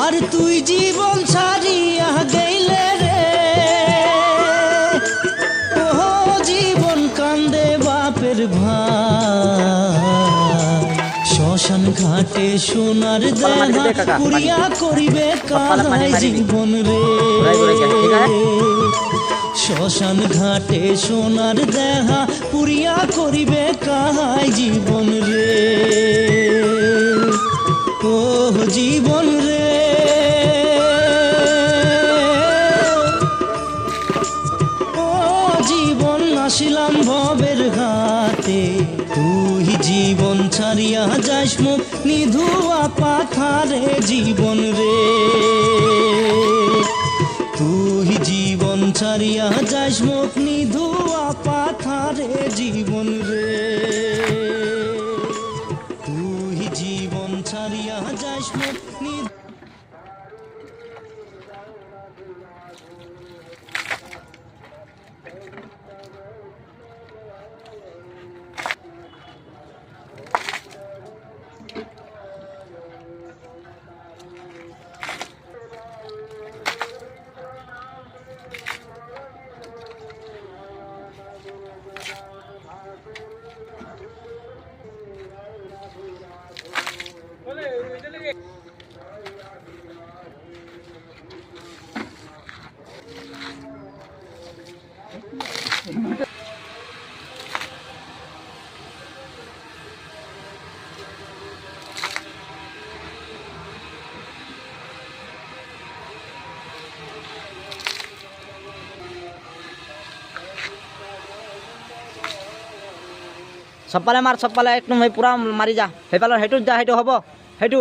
আর তুই জীবন ছাড়িয়া গেলে রে, ও জীবন কান্দে বাপের ভাই। শ্মশান ঘাটে সোনার দেহা পুরিয়া করিবে কাহাই জীবন রে। শ্মশান ঘাটে সোনার দেহা পুরিয়া করিবে কাহাই জীবন রে। ও জীবন রে, ও জীবন আসিলাম ভবের ঘাটে, তুই জীবন ছাড়িয়া যাস মুখ নিধুয়া পাথারে জীবন রে। তুই জীবন ছাড়িয়া যাস মুখ নিধুয়া পাথারে জীবন রে। তুই জীবন ছাড়িয়া যাস মুখ নিধু। सबपाले मार सबपाले एकदम पूरा मारी जा हेपाल हेटू जा हेटू हम हेटू